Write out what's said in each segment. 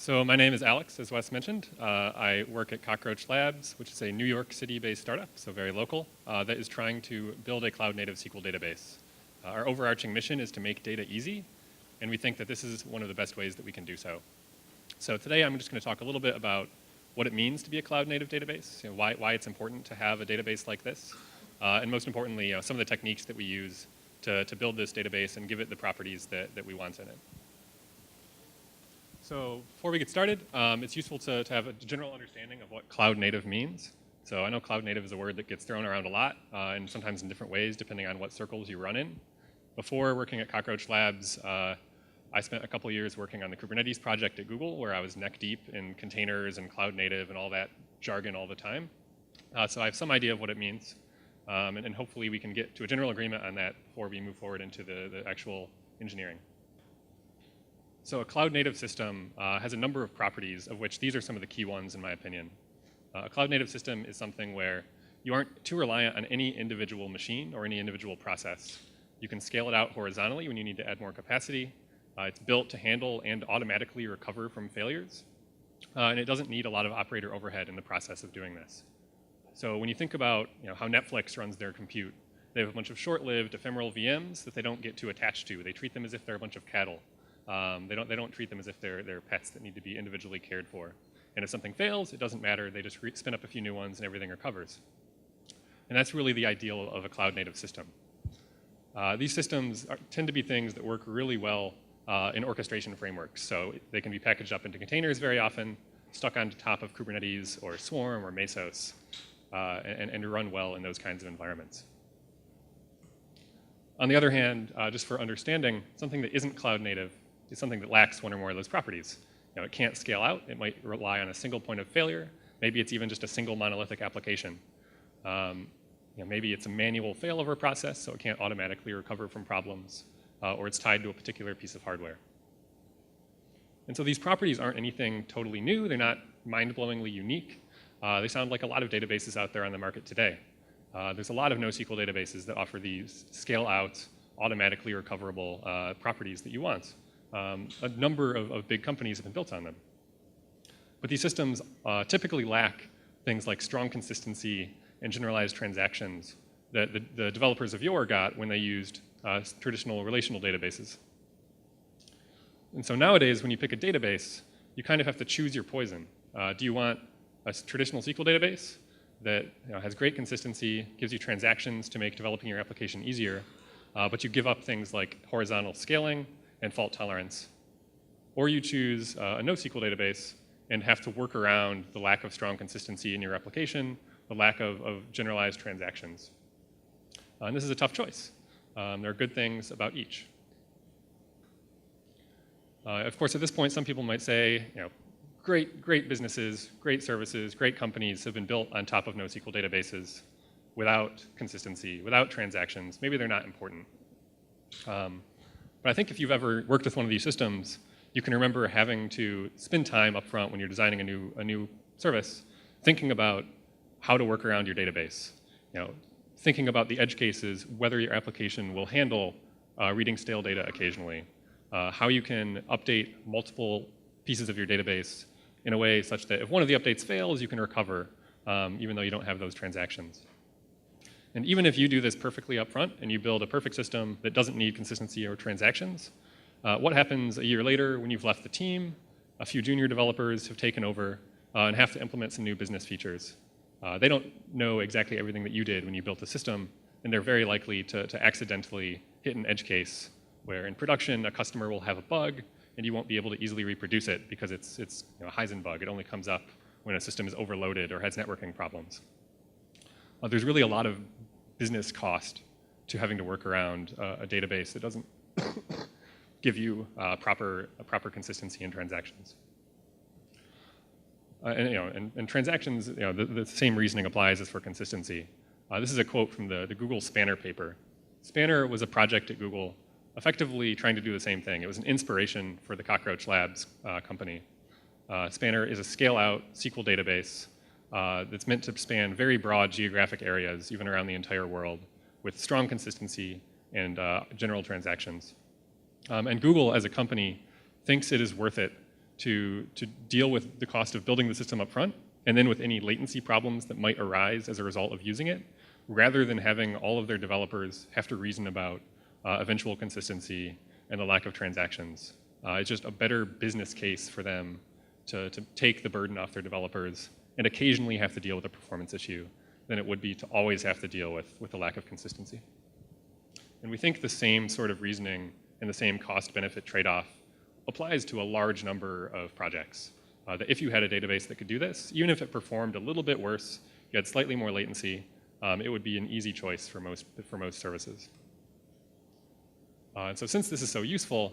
So my name is Alex, as Wes mentioned. I work at Cockroach Labs, which is a New York City-based startup, so very local, that is trying to build a cloud-native SQL database. Our overarching mission is to make data easy, and we think that this is one of the best ways that we can do so. So today I'm just going to talk a little bit about what it means to be a cloud-native database, why it's important to have a database like this, and most importantly, some of the techniques that we use to build this database and give it the properties that we want in it. So before we get started, it's useful to have a general understanding of what cloud native means. So I know cloud native is a word that gets thrown around a lot, and sometimes in different ways depending on what circles you run in. Before working at Cockroach Labs, I spent a couple years working on the Kubernetes project at Google, where I was neck deep in containers and cloud native and all that jargon all the time. So I have some idea of what it means, and hopefully we can get to a general agreement on that before we move forward into the actual engineering. So a cloud-native system has a number of properties, of which these are some of the key ones in my opinion. A cloud-native system is something where you aren't too reliant on any individual machine or any individual process. You can scale it out horizontally when you need to add more capacity. It's built to handle and automatically recover from failures. And it doesn't need a lot of operator overhead in the process of doing this. So when you think about how Netflix runs their compute, they have a bunch of short-lived ephemeral VMs that they don't get too attached to. They treat them as if they're a bunch of cattle. They don't treat them as if they're pets that need to be individually cared for. And if something fails, it doesn't matter. They just spin up a few new ones and everything recovers. And that's really the ideal of a cloud-native system. These systems tend to be things that work really well in orchestration frameworks. So they can be packaged up into containers very often, stuck on top of Kubernetes or Swarm or Mesos, and run well in those kinds of environments. On the other hand, just for understanding, something that isn't cloud-native is something that lacks one or more of those properties. It can't scale out. It might rely on a single point of failure. Maybe it's even just a single monolithic application. Maybe it's a manual failover process, so it can't automatically recover from problems, or it's tied to a particular piece of hardware. And so these properties aren't anything totally new. They're not mind-blowingly unique. They sound like a lot of databases out there on the market today. There's a lot of NoSQL databases that offer these scale-out, automatically recoverable properties that you want. A number of big companies have been built on them. But these systems typically lack things like strong consistency and generalized transactions that the developers of yore got when they used traditional relational databases. And so nowadays, when you pick a database, you kind of have to choose your poison. Do you want a traditional SQL database that has great consistency, gives you transactions to make developing your application easier, but you give up things like horizontal scaling and fault tolerance? Or you choose a NoSQL database and have to work around the lack of strong consistency in your application, the lack of generalized transactions. And this is a tough choice. There are good things about each. Of course, at this point, some people might say, great businesses, great services, great companies have been built on top of NoSQL databases without consistency, without transactions. Maybe they're not important. But I think if you've ever worked with one of these systems, you can remember having to spend time up front when you're designing a new service, thinking about how to work around your database. Thinking about the edge cases, whether your application will handle reading stale data occasionally, how you can update multiple pieces of your database in a way such that if one of the updates fails, you can recover, even though you don't have those transactions. And even if you do this perfectly up front and you build a perfect system that doesn't need consistency or transactions, what happens a year later when you've left the team? A few junior developers have taken over and have to implement some new business features. They don't know exactly everything that you did when you built the system, and they're very likely to accidentally hit an edge case where in production a customer will have a bug and you won't be able to easily reproduce it because it's a Heisenbug. It only comes up when a system is overloaded or has networking problems. There's really a lot of business cost to having to work around a database that doesn't give you proper consistency in transactions. And transactions, the same reasoning applies as for consistency. This is a quote from the Google Spanner paper. Spanner was a project at Google effectively trying to do the same thing. It was an inspiration for the Cockroach Labs company. Spanner is a scale-out SQL database that's meant to span very broad geographic areas, even around the entire world, with strong consistency and general transactions. And Google, as a company, thinks it is worth it to deal with the cost of building the system up front, and then with any latency problems that might arise as a result of using it, rather than having all of their developers have to reason about eventual consistency and the lack of transactions. It's just a better business case for them to take the burden off their developers and occasionally have to deal with a performance issue than it would be to always have to deal with the lack of consistency. And we think the same sort of reasoning and the same cost-benefit trade-off applies to a large number of projects. That if you had a database that could do this, even if it performed a little bit worse, you had slightly more latency, it would be an easy choice for most services. And so since this is so useful,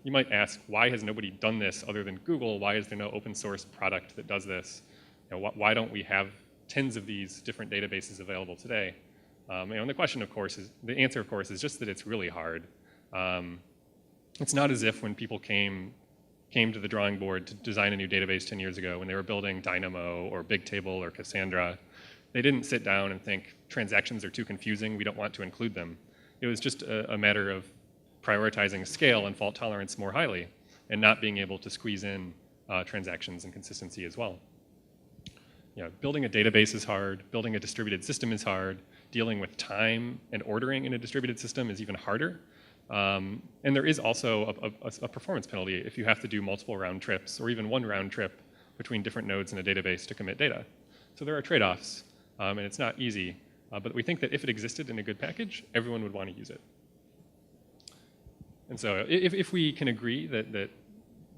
you might ask, why has nobody done this other than Google? Why is there no open source product that does this? Why don't we have tens of these different databases available today? And the question, of course, the answer, of course, is just that it's really hard. It's not as if when people came to the drawing board to design a new database 10 years ago, when they were building Dynamo or Bigtable or Cassandra, they didn't sit down and think transactions are too confusing, we don't want to include them. It was just a matter of prioritizing scale and fault tolerance more highly and not being able to squeeze in transactions and consistency as well. Building a database is hard, building a distributed system is hard, dealing with time and ordering in a distributed system is even harder. And there is also a performance penalty if you have to do multiple round trips or even one round trip between different nodes in a database to commit data. So there are trade-offs, and it's not easy, but we think that if it existed in a good package, everyone would want to use it. And so if we can agree that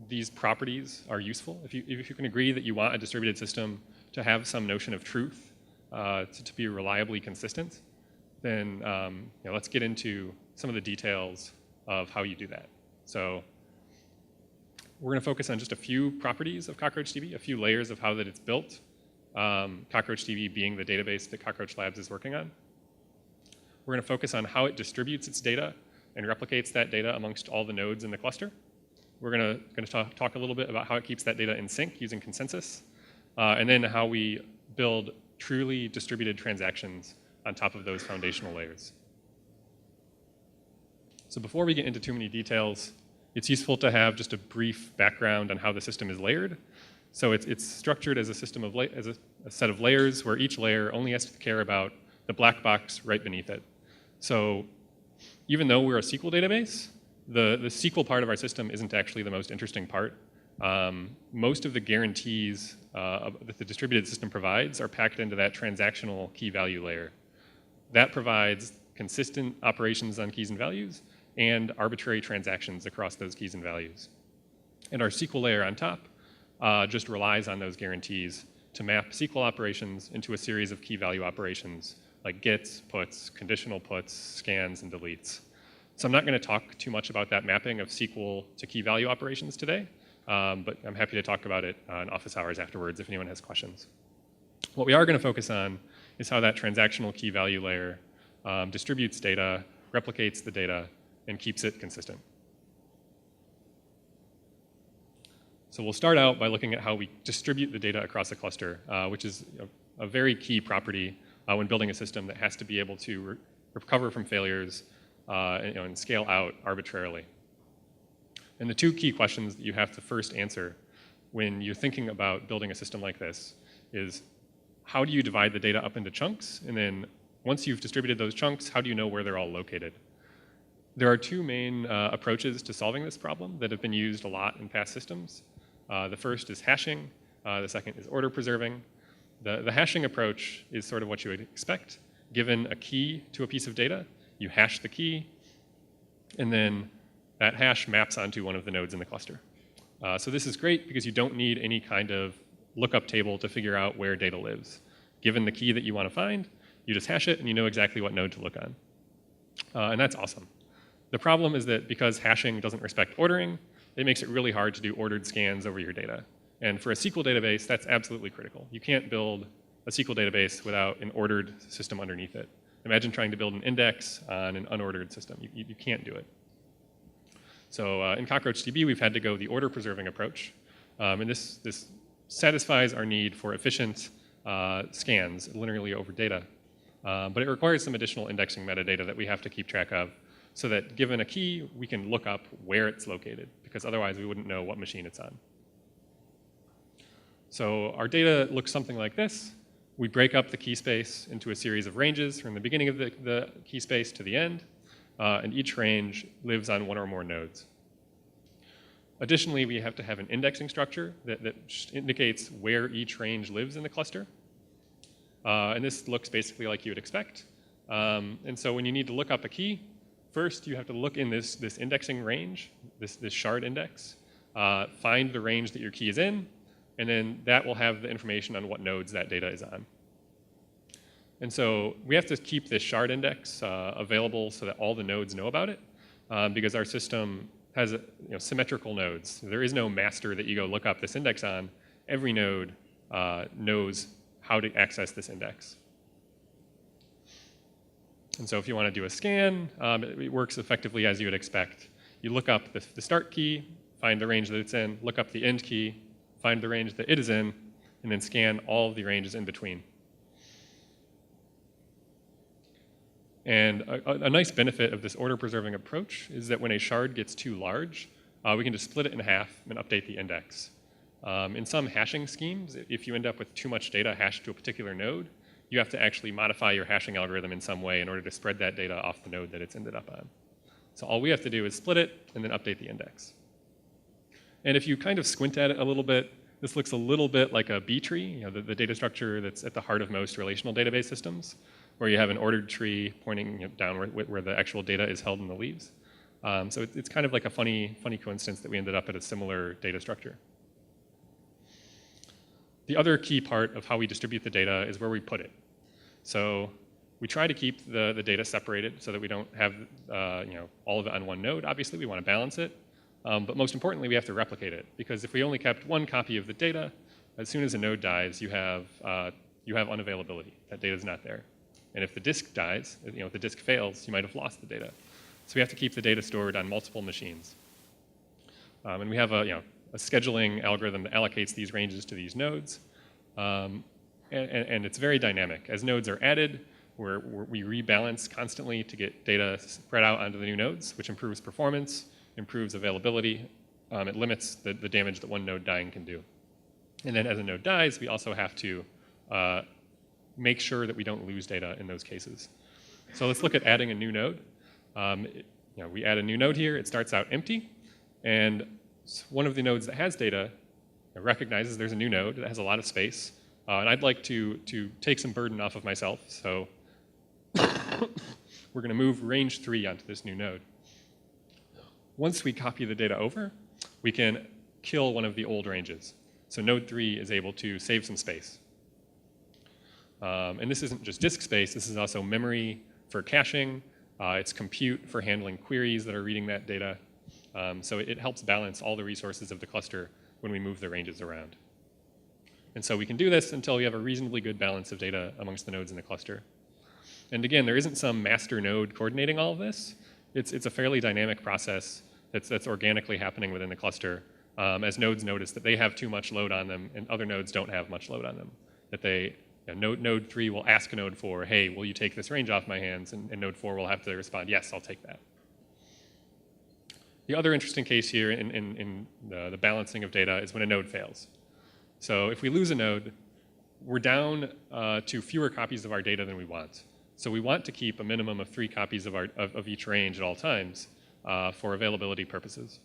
these properties are useful, if you can agree that you want a distributed system to have some notion of truth, to be reliably consistent, then let's get into some of the details of how you do that. So we're going to focus on just a few properties of CockroachDB, a few layers of how that it's built, CockroachDB being the database that Cockroach Labs is working on. We're going to focus on how it distributes its data and replicates that data amongst all the nodes in the cluster. We're going to talk a little bit about how it keeps that data in sync using consensus, and then how we build truly distributed transactions on top of those foundational layers. So before we get into too many details, it's useful to have just a brief background on how the system is layered. So it's structured as a system of as a set of layers where each layer only has to care about the black box right beneath it. So even though we're a SQL database, the SQL part of our system isn't actually the most interesting part. Most of the guarantees that the distributed system provides are packed into that transactional key value layer. That provides consistent operations on keys and values and arbitrary transactions across those keys and values. And our SQL layer on top just relies on those guarantees to map SQL operations into a series of key value operations like gets, puts, conditional puts, scans, and deletes. So I'm not going to talk too much about that mapping of SQL to key value operations today, but I'm happy to talk about it in office hours afterwards if anyone has questions. What we are going to focus on is how that transactional key value layer distributes data, replicates the data, and keeps it consistent. So we'll start out by looking at how we distribute the data across a cluster, which is a very key property when building a system that has to be able to recover from failures and scale out arbitrarily. And the two key questions that you have to first answer when you're thinking about building a system like this is, how do you divide the data up into chunks? And then once you've distributed those chunks, how do you know where they're all located? There are two main approaches to solving this problem that have been used a lot in past systems. The first is hashing. The second is order preserving. The hashing approach is sort of what you would expect. Given a key to a piece of data, you hash the key, and then that hash maps onto one of the nodes in the cluster. So this is great because you don't need any kind of lookup table to figure out where data lives. Given the key that you want to find, you just hash it and you know exactly what node to look on. And that's awesome. The problem is that because hashing doesn't respect ordering, it makes it really hard to do ordered scans over your data. And for a SQL database, that's absolutely critical. You can't build a SQL database without an ordered system underneath it. Imagine trying to build an index on an unordered system. You can't do it. So in CockroachDB, we've had to go the order preserving approach. And this satisfies our need for efficient scans linearly over data. But it requires some additional indexing metadata that we have to keep track of so that given a key, we can look up where it's located, because otherwise we wouldn't know what machine it's on. So our data looks something like this. We break up the key space into a series of ranges from the beginning of the key space to the end, and each range lives on one or more nodes. Additionally, we have to have an indexing structure that indicates where each range lives in the cluster. And this looks basically like you would expect. And so when you need to look up a key, first you have to look in this indexing range, this shard index, find the range that your key is in, and then that will have the information on what nodes that data is on. And so we have to keep this shard index available so that all the nodes know about it, because our system has symmetrical nodes. There is no master that you go look up this index on. Every node knows how to access this index. And so if you want to do a scan, it works effectively as you would expect. You look up the start key, find the range that it's in, look up the end key, find the range that it is in, and then scan all of the ranges in between. And a nice benefit of this order-preserving approach is that when a shard gets too large, we can just split it in half and update the index. In some hashing schemes, if you end up with too much data hashed to a particular node, you have to actually modify your hashing algorithm in some way in order to spread that data off the node that it's ended up on. So all we have to do is split it and then update the index. And if you kind of squint at it a little bit, this looks a little bit like a B tree, the data structure that's at the heart of most relational database systems, where you have an ordered tree pointing downward where the actual data is held in the leaves. So it's kind of like a funny coincidence that we ended up at a similar data structure. The other key part of how we distribute the data is where we put it. So we try to keep the data separated so that we don't have all of it on one node. Obviously, we want to balance it. But most importantly, we have to replicate it, because if we only kept one copy of the data, as soon as a node dies, you have unavailability. That data is not there. And if the disk dies, if the disk fails, you might have lost the data. So we have to keep the data stored on multiple machines. And we have a scheduling algorithm that allocates these ranges to these nodes. And it's very dynamic. As nodes are added, we rebalance constantly to get data spread out onto the new nodes, which improves performance, improves availability. It limits the damage that one node dying can do. And then as a node dies, we also have to make sure that we don't lose data in those cases. So let's look at adding a new node. We add a new node here. It starts out empty. And one of the nodes that has data recognizes there's a new node that has a lot of space. And I'd like to take some burden off of myself. So we're going to move range 3 onto this new node. Once we copy the data over, we can kill one of the old ranges. So node 3 is able to save some space. And this isn't just disk space. This is also memory for caching. It's compute for handling queries that are reading that data. So it helps balance all the resources of the cluster when we move the ranges around. And so we can do this until we have a reasonably good balance of data amongst the nodes in the cluster. And again, there isn't some master node coordinating all of this. It's a fairly dynamic process that's organically happening within the cluster as nodes notice that they have too much load on them and other nodes don't have much load on them. That node 3 will ask node 4, hey, will you take this range off my hands? And node 4 will have to respond, yes, I'll take that. The other interesting case here in the balancing of data is when a node fails. So if we lose a node, we're down to fewer copies of our data than we want. So we want to keep a minimum of 3 copies of each range at all times for availability purposes.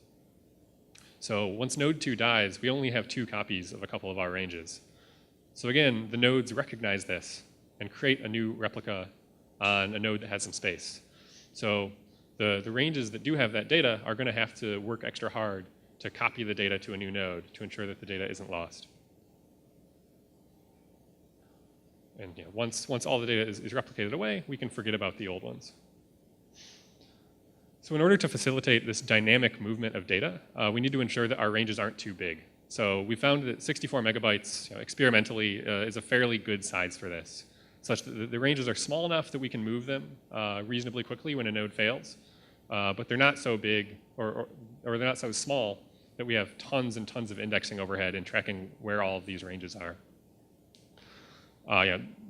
So once node 2 dies, we only have 2 copies of a couple of our ranges. So again, the nodes recognize this and create a new replica on a node that has some space. So the ranges that do have that data are going to have to work extra hard to copy the data to a new node to ensure that the data isn't lost. And once all the data is replicated away, we can forget about the old ones. So in order to facilitate this dynamic movement of data, we need to ensure that our ranges aren't too big. So we found that 64 megabytes experimentally is a fairly good size for this, such that the ranges are small enough that we can move them reasonably quickly when a node fails, but they're not so big or they're not so small that we have tons and tons of indexing overhead in tracking where all of these ranges are.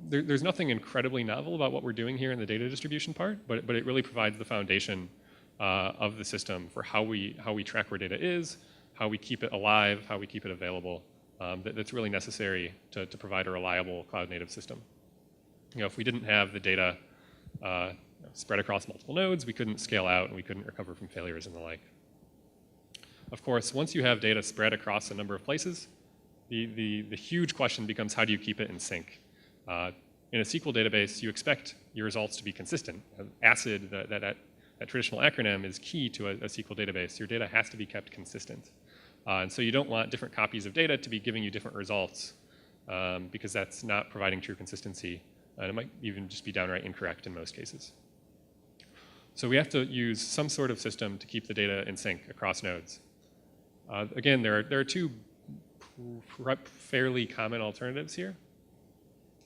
There's nothing incredibly novel about what we're doing here in the data distribution part, but it really provides the foundation of the system for how we track where data is, how we keep it alive, how we keep it available, that's really necessary to provide a reliable cloud-native system. If we didn't have the data spread across multiple nodes, we couldn't scale out and we couldn't recover from failures and the like. Of course, once you have data spread across a number of places, the huge question becomes how do you keep it in sync? In a SQL database, you expect your results to be consistent. ACID, that traditional acronym, is key to a SQL database. Your data has to be kept consistent. And so you don't want different copies of data to be giving you different results because that's not providing true consistency. And it might even just be downright incorrect in most cases. So we have to use some sort of system to keep the data in sync across nodes. Again, there are two fairly common alternatives here.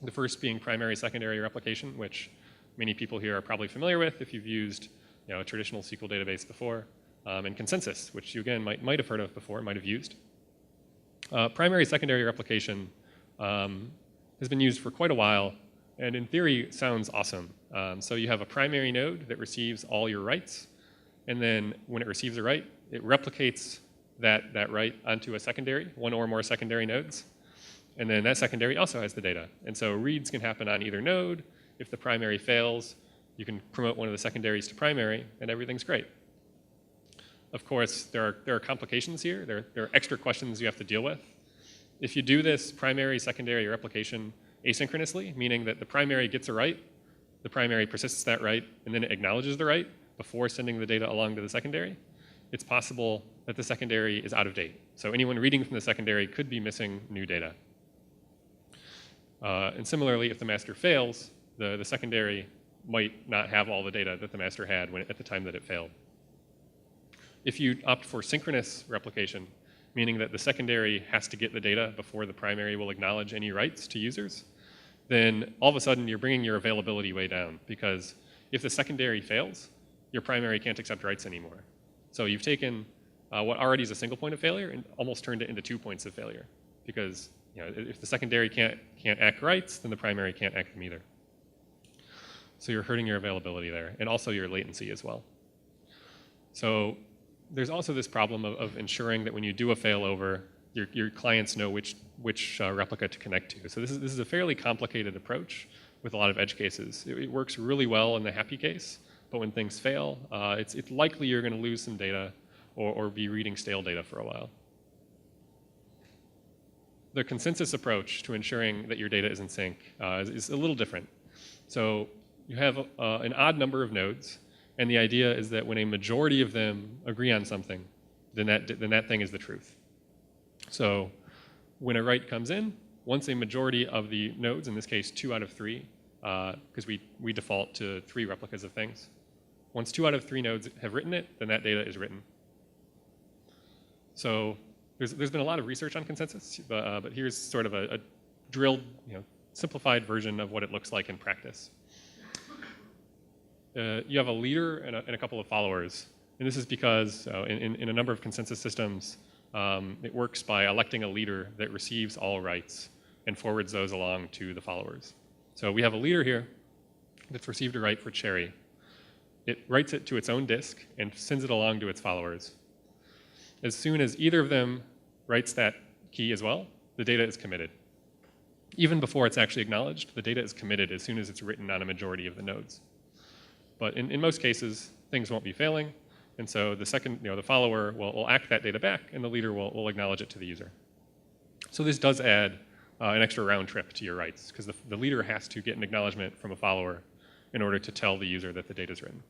The first being primary-secondary replication, which many people here are probably familiar with if you've used a traditional SQL database before, and consensus, which you again might have heard of before, might have used. Primary-secondary replication has been used for quite a while, and in theory sounds awesome. So you have a primary node that receives all your writes, and then when it receives a write, it replicates that write onto a secondary, one or more secondary nodes. And then that secondary also has the data. And so reads can happen on either node. If the primary fails, you can promote one of the secondaries to primary, and everything's great. Of course, there are complications here. There are extra questions you have to deal with. If you do this primary-secondary replication asynchronously, meaning that the primary gets a write, the primary persists that write, and then it acknowledges the write before sending the data along to the secondary, it's possible that the secondary is out of date. So anyone reading from the secondary could be missing new data. And similarly, if the master fails, the secondary might not have all the data that the master had at the time that it failed. If you opt for synchronous replication, meaning that the secondary has to get the data before the primary will acknowledge any writes to users, then all of a sudden you're bringing your availability way down, because if the secondary fails, your primary can't accept writes anymore. So you've taken what already is a single point of failure and almost turned it into 2 points of failure, because if the secondary can't act writes, then the primary can't act them either. So you're hurting your availability there, and also your latency as well. So there's also this problem of ensuring that when you do a failover, your clients know which replica to connect to. So this is a fairly complicated approach with a lot of edge cases. It works really well in the happy case, but when things fail, it's likely you're going to lose some data or be reading stale data for a while. The consensus approach to ensuring that your data is in sync is a little different. So you have an odd number of nodes, and the idea is that when a majority of them agree on something, then that thing is the truth. So when a write comes in, once a majority of the nodes, in this case 2 out of 3, because we default to 3 replicas of things, once 2 out of 3 nodes have written it, then that data is written. So there's been a lot of research on consensus, but here's sort of a drilled, simplified version of what it looks like in practice. You have a leader and a couple of followers, and this is because in a number of consensus systems, it works by electing a leader that receives all writes and forwards those along to the followers. So we have a leader here that's received a write for Cherry. It writes it to its own disk and sends it along to its followers. As soon as either of them writes that key as well, the data is committed. Even before it's actually acknowledged, the data is committed as soon as it's written on a majority of the nodes. But in most cases, things won't be failing, and so the follower will act that data back, and the leader will acknowledge it to the user. So this does add an extra round trip to your writes, because the leader has to get an acknowledgement from a follower in order to tell the user that the data is written.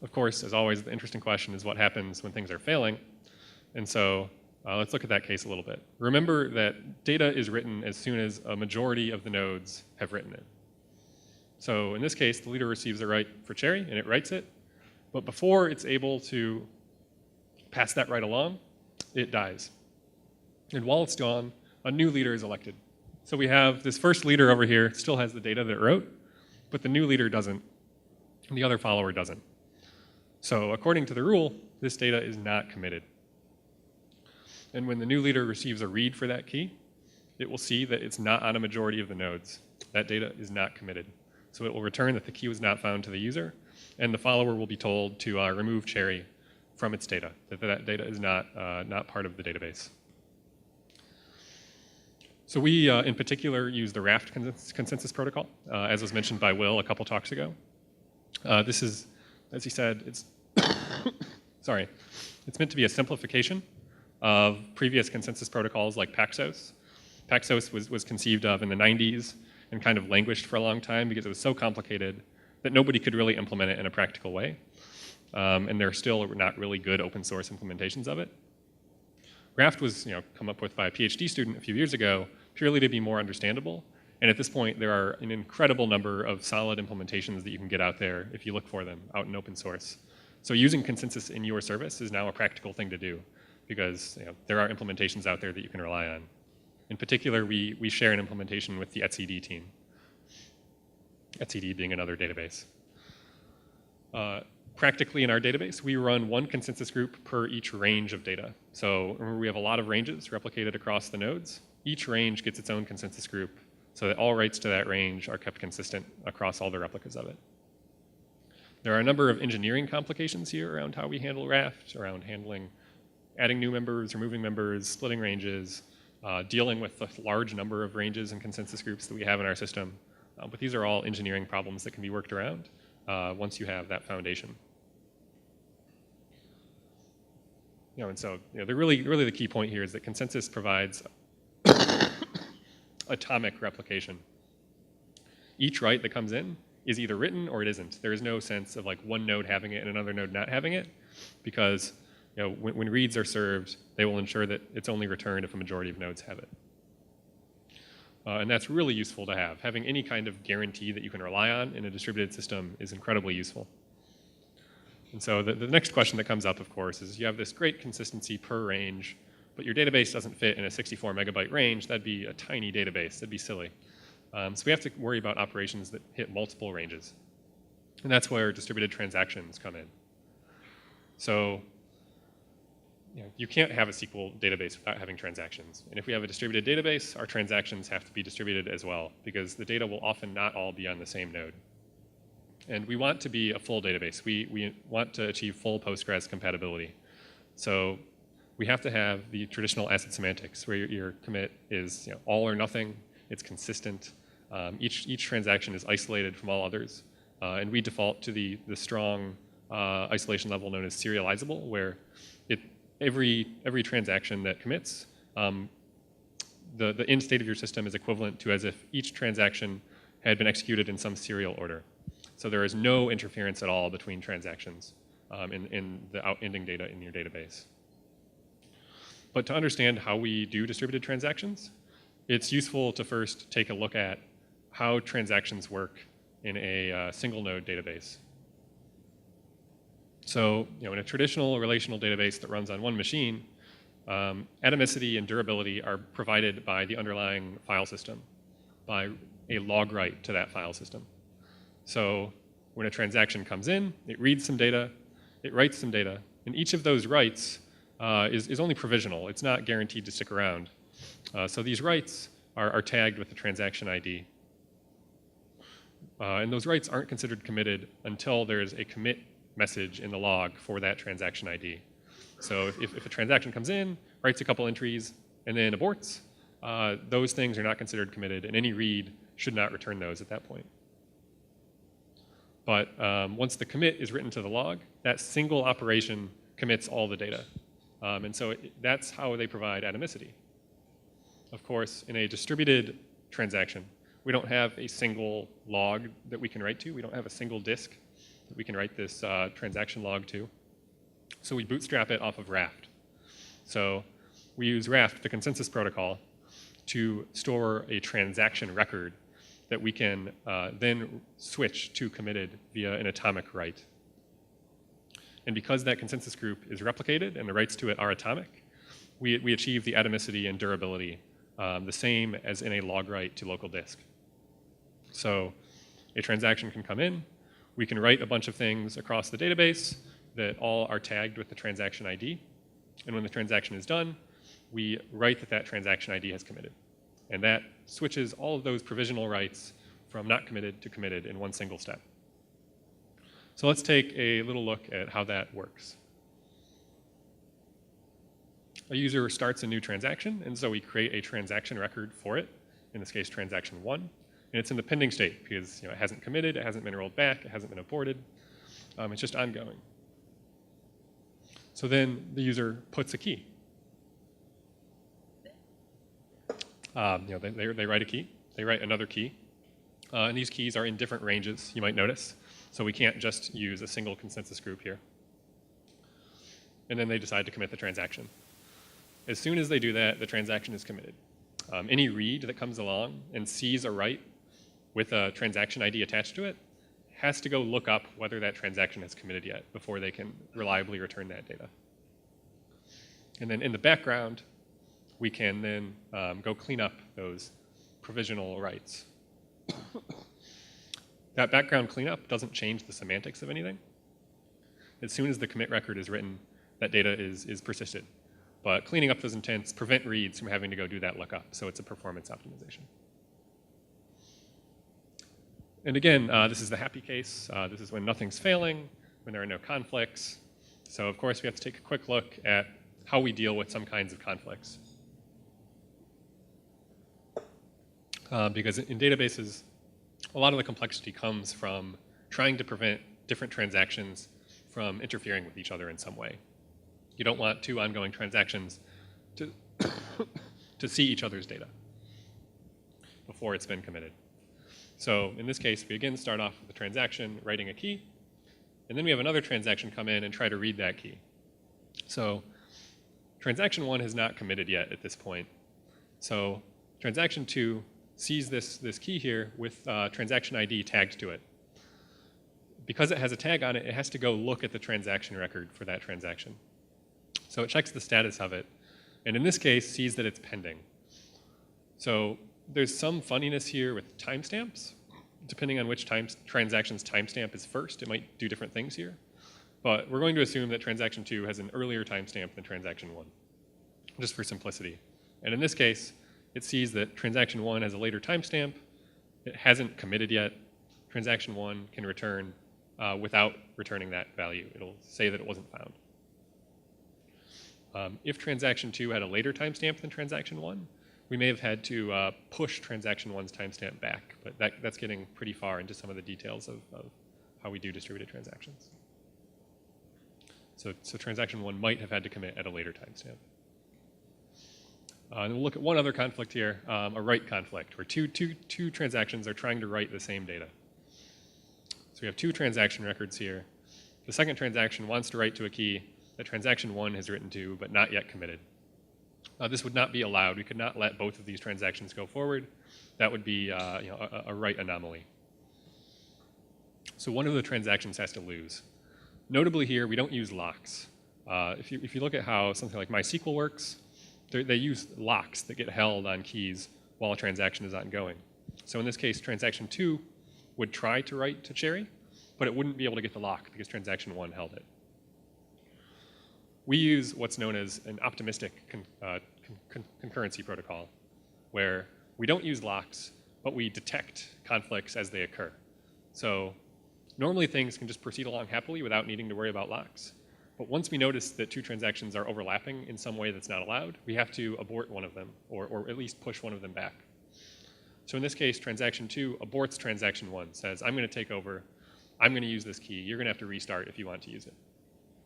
Of course, as always, the interesting question is what happens when things are failing. And so let's look at that case a little bit. Remember that data is written as soon as a majority of the nodes have written it. So in this case, the leader receives a write for Cherry, and it writes it. But before it's able to pass that write along, it dies. And while it's gone, a new leader is elected. So we have this first leader over here still has the data that it wrote, but the new leader doesn't, and the other follower doesn't. So according to the rule, this data is not committed. And when the new leader receives a read for that key, it will see that it's not on a majority of the nodes. That data is not committed. So it will return that the key was not found to the user, and the follower will be told to remove Cherry from its data, that data is not part of the database. So we, in particular, use the Raft consensus protocol, as was mentioned by Will a couple talks ago. This is, as he said, it's sorry, it's meant to be a simplification of previous consensus protocols like Paxos. Paxos was conceived of in the 90s and kind of languished for a long time because it was so complicated that nobody could really implement it in a practical way. And there are still not really good open source implementations of it. Raft was come up with by a PhD student a few years ago purely to be more understandable. And at this point, there are an incredible number of solid implementations that you can get out there if you look for them out in open source. So using consensus in your service is now a practical thing to do because there are implementations out there that you can rely on. In particular, we share an implementation with the etcd team, etcd being another database. Practically in our database, we run one consensus group per each range of data. So remember, we have a lot of ranges replicated across the nodes. Each range gets its own consensus group so that all writes to that range are kept consistent across all the replicas of it. There are a number of engineering complications here around how we handle Raft, around handling adding new members, removing members, splitting ranges, dealing with the large number of ranges and consensus groups that we have in our system. But these are all engineering problems that can be worked around once you have that foundation. And so really the key point here is that consensus provides atomic replication. Each write that comes in is either written or it isn't. There is no sense of like one node having it and another node not having it, because when reads are served, they will ensure that it's only returned if a majority of nodes have it. And that's really useful to have. Having any kind of guarantee that you can rely on in a distributed system is incredibly useful. And so the next question that comes up, of course, is you have this great consistency per range, but your database doesn't fit in a 64 megabyte range. That'd be a tiny database. That'd be silly. So we have to worry about operations that hit multiple ranges. And that's where distributed transactions come in. So you can't have a SQL database without having transactions. And if we have a distributed database, our transactions have to be distributed as well, because the data will often not all be on the same node. And we want to be a full database. We want to achieve full Postgres compatibility. So we have to have the traditional ACID semantics, where your commit is all or nothing. It's consistent. Each transaction is isolated from all others. And we default to the strong isolation level known as serializable, where every transaction that commits, the end state of your system is equivalent to as if each transaction had been executed in some serial order. So there is no interference at all between transactions in the outending data in your database. But to understand how we do distributed transactions, it's useful to first take a look at how transactions work in a single node database. So in a traditional relational database that runs on one machine, atomicity and durability are provided by the underlying file system, by a log write to that file system. So when a transaction comes in, it reads some data, it writes some data, and each of those writes is only provisional. It's not guaranteed to stick around. So these writes are tagged with the transaction ID. And those writes aren't considered committed until there's a commit message in the log for that transaction ID. So if a transaction comes in, writes a couple entries, and then aborts, those things are not considered committed, and any read should not return those at that point. But once the commit is written to the log, that single operation commits all the data. And so that's how they provide atomicity. Of course, in a distributed transaction, we don't have a single log that we can write to. We don't have a single disk that we can write this transaction log to. So we bootstrap it off of Raft. So we use Raft, the consensus protocol, to store a transaction record that we can then switch to committed via an atomic write. And because that consensus group is replicated and the writes to it are atomic, we achieve the atomicity and durability the same as in a log write to local disk. So a transaction can come in, we can write a bunch of things across the database that all are tagged with the transaction ID. And when the transaction is done, we write that that transaction ID has committed. And that switches all of those provisional writes from not committed to committed in one single step. So let's take a little look at how that works. a user starts a new transaction, and so we create a transaction record for it, in this case transaction 1, and it's in the pending state because it hasn't committed, it hasn't been rolled back, it hasn't been aborted, it's just ongoing. So then the user puts a key. They write a key, they write another key, and these keys are in different ranges, you might notice, so we can't just use a single consensus group here. And then they decide to commit the transaction. As soon as they do that, the transaction is committed. Any read that comes along and sees a write with a transaction ID attached to it has to go look up whether that transaction has committed yet before they can reliably return that data. And then in the background, we can then go clean up those provisional writes. That background cleanup doesn't change the semantics of anything. As soon as the commit record is written, that data is persisted. But cleaning up those intents prevent reads from having to go do that lookup, so it's a performance optimization. And again, this is the happy case. This is when nothing's failing, when there are no conflicts. So of course, we have to take a quick look at how we deal with some kinds of conflicts. Because in databases, a lot of the complexity comes from trying to prevent different transactions from interfering with each other in some way. You don't want two ongoing transactions to, to see each other's data before it's been committed. So in this case, we again start off with a transaction writing a key, and then we have another transaction come in and try to read that key. So transaction 1 has not committed yet at this point. So transaction 2 sees this key here with transaction ID tagged to it. Because it has a tag on it, it has to go look at the transaction record for that transaction. So it checks the status of it, and in this case, sees that it's pending. So there's some funniness here with timestamps. Depending on which transaction's timestamp is first, it might do different things here. But we're going to assume that transaction 2 has an earlier timestamp than transaction 1, just for simplicity. And in this case, it sees that transaction 1 has a later timestamp. It hasn't committed yet. Transaction 1 can return without returning that value. It'll say that it wasn't found. If transaction 2 had a later timestamp than transaction 1, we may have had to push transaction 1's timestamp back, but that's getting pretty far into some of the details of how we do distributed transactions. So transaction 1 might have had to commit at a later timestamp. And we'll look at one other conflict here, a write conflict, where two transactions are trying to write the same data. So we have two transaction records here. The second transaction wants to write to a key that transaction 1 has written to, but not yet committed. This would not be allowed. We could not let both of these transactions go forward. That would be a write anomaly. So one of the transactions has to lose. Notably here, we don't use locks. If you look at how something like MySQL works, they use locks that get held on keys while a transaction is ongoing. So in this case, transaction 2 would try to write to Cherry, but it wouldn't be able to get the lock because transaction 1 held it. We use what's known as an optimistic concurrency protocol, where we don't use locks, but we detect conflicts as they occur. So normally things can just proceed along happily without needing to worry about locks. But once we notice that two transactions are overlapping in some way that's not allowed, we have to abort one of them, or at least push one of them back. So in this case, transaction 2 aborts transaction 1, says, I'm going to take over, I'm going to use this key, you're going to have to restart if you want to use it.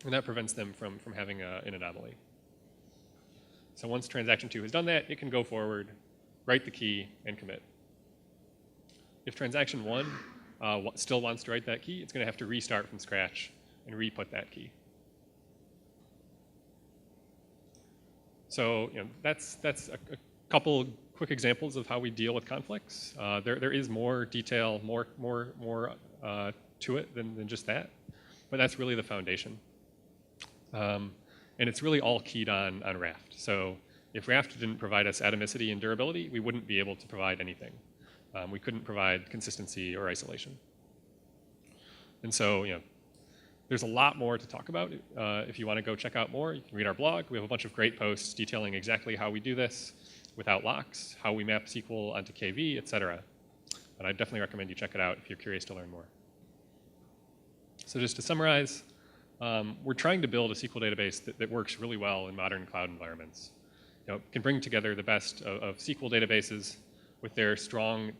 And that prevents them from having an anomaly. So once transaction 2 has done that, it can go forward, write the key, and commit. If transaction 1 still wants to write that key, it's going to have to restart from scratch and re-put that key. So that's a couple quick examples of how we deal with conflicts. There is more detail, more to it than just that, but that's really the foundation. And it's really all keyed on Raft. So if Raft didn't provide us atomicity and durability, we wouldn't be able to provide anything. We couldn't provide consistency or isolation. And so, there's a lot more to talk about. If you want to go check out more, you can read our blog. We have a bunch of great posts detailing exactly how we do this without locks, how we map SQL onto KV, et cetera. And I definitely recommend you check it out if you're curious to learn more. So just to summarize, We're trying to build a SQL database that works really well in modern cloud environments. Can bring together the best of SQL databases with their strong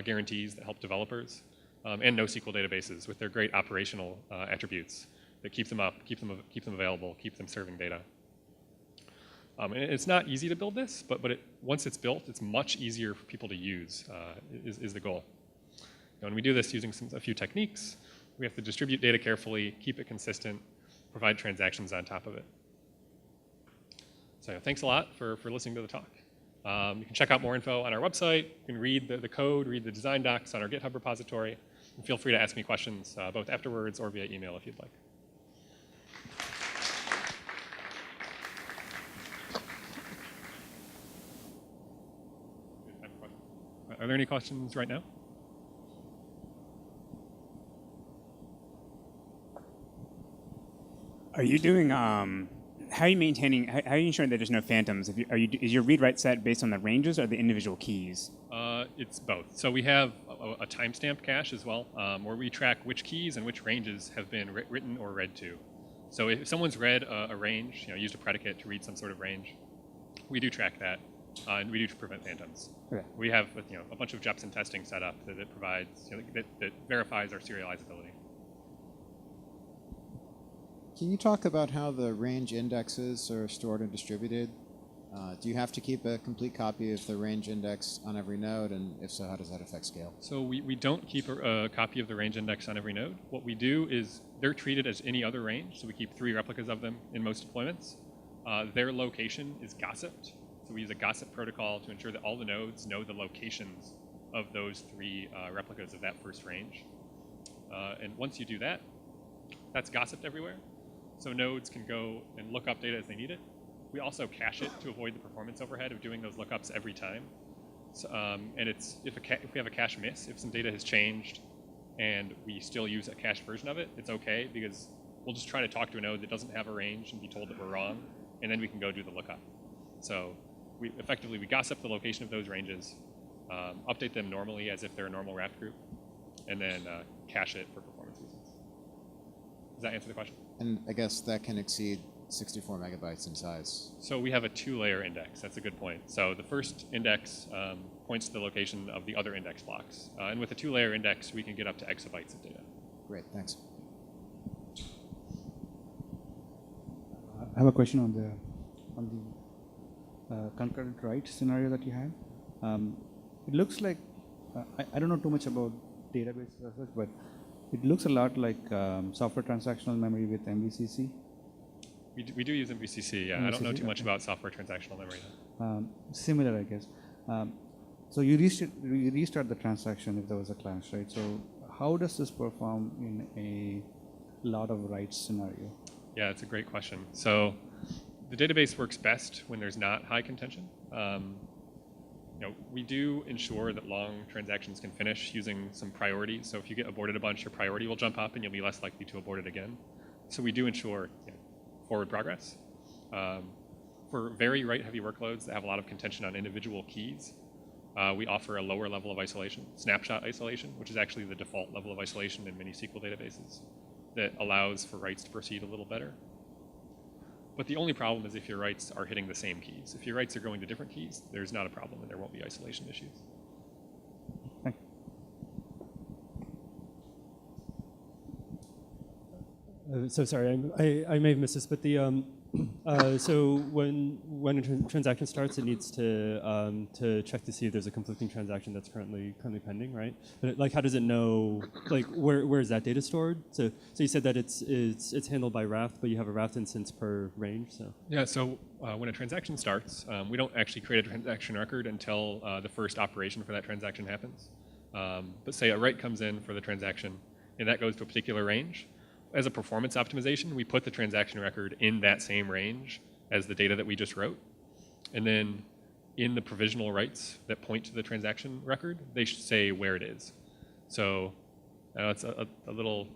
guarantees that help developers, and NoSQL databases with their great operational attributes that keep them up, keep them available, keep them serving data. And it's not easy to build this, but once it's built, it's much easier for people to use, is the goal. And we do this using a few techniques. We have to distribute data carefully, keep it consistent, provide transactions on top of it. So thanks a lot for listening to the talk. You can check out more info on our website. You can read the code, read the design docs on our GitHub repository. And feel free to ask me questions both afterwards or via email if you'd like. Are there any questions right now? Are you doing, how are you maintaining, how are you ensuring that there's no phantoms? Is your read-write set based on the ranges or the individual keys? It's both. So we have a timestamp cache as well, where we track which keys and which ranges have been written or read to. So if someone's read a range, used a predicate to read some sort of range, we do track that, and we do prevent phantoms. Okay. We have a bunch of Jepsen testing set up that provides, that verifies our serializability. Can you talk about how the range indexes are stored and distributed? Do you have to keep a complete copy of the range index on every node? And if so, how does that affect scale? So we don't keep a copy of the range index on every node. What we do is they're treated as any other range. So we keep 3 replicas of them in most deployments. Their location is gossiped. So we use a gossip protocol to ensure that all the nodes know the locations of those 3 replicas of that first range. And once you do that, that's gossiped everywhere. So nodes can go and look up data as they need it. We also cache it to avoid the performance overhead of doing those lookups every time. So, and if we have a cache miss, if some data has changed and we still use a cached version of it, it's okay because we'll just try to talk to a node that doesn't have a range and be told that we're wrong, and then we can go do the lookup. So we gossip the location of those ranges, update them normally as if they're a normal raft group, and then cache it for performance reasons. Does that answer the question? And I guess that can exceed 64 megabytes in size. So we have a 2-layer index. That's a good point. So the first index points to the location of the other index blocks. And with a 2-layer index, we can get up to exabytes of data. Great, thanks. I have a question on the concurrent write scenario that you had. It looks like, I don't know too much about databases as such, but it looks a lot like software transactional memory with MVCC. We do use MVCC, yeah. MVCC, I don't know too much about software transactional memory. Similar, I guess. So you restart the transaction if there was a clash, right? So how does this perform in a lot of writes scenario? Yeah, it's a great question. So the database works best when there's not high contention. We do ensure that long transactions can finish using some priority. So if you get aborted a bunch, your priority will jump up and you'll be less likely to abort it again. So we do ensure forward progress. For very write-heavy workloads that have a lot of contention on individual keys, we offer a lower level of isolation, snapshot isolation, which is actually the default level of isolation in many SQL databases that allows for writes to proceed a little better. But the only problem is if your writes are hitting the same keys. If your writes are going to different keys, there's not a problem and there won't be isolation issues. Thank you. So sorry, I may have missed this, but the so when a transaction starts, it needs to check to see if there's a conflicting transaction that's currently pending, right? But how does it know where is that data stored? So you said that it's handled by Raft, but you have a Raft instance per range. So yeah. So when a transaction starts, we don't actually create a transaction record until the first operation for that transaction happens. But say a write comes in for the transaction, and that goes to a particular range. As a performance optimization, we put the transaction record in that same range as the data that we just wrote. And then in the provisional writes that point to the transaction record, they should say where it is. So it's a little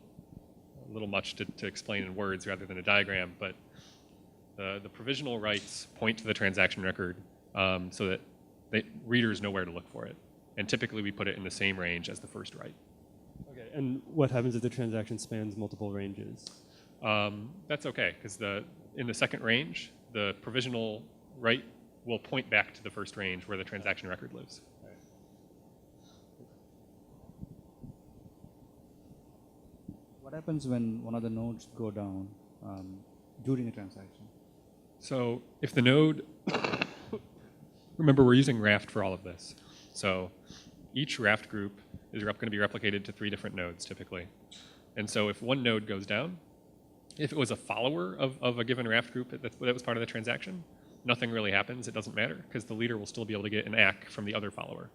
much to explain in words rather than a diagram, but the provisional writes point to the transaction record so that readers know where to look for it. And typically we put it in the same range as the first write. Okay, and what happens if the transaction spans multiple ranges? That's okay, because in the second range, the provisional write will point back to the first range where the transaction record lives. What happens when one of the nodes go down during a transaction? So if the node, remember we're using Raft for all of this. So each Raft group is going to be replicated to 3 different nodes typically. And so if one node goes down, if it was a follower of a given Raft group that was part of the transaction, nothing really happens. It doesn't matter because the leader will still be able to get an ACK from the other follower.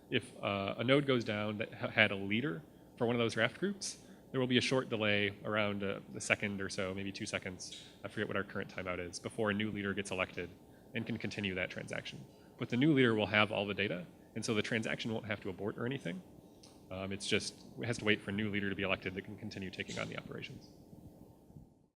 If a node goes down that had a leader for one of those Raft groups, there will be a short delay around a second or so, maybe 2 seconds. I forget what our current timeout is, before a new leader gets elected and can continue that transaction. But the new leader will have all the data, and so the transaction won't have to abort or anything. It has to wait for a new leader to be elected that can continue taking on the operations.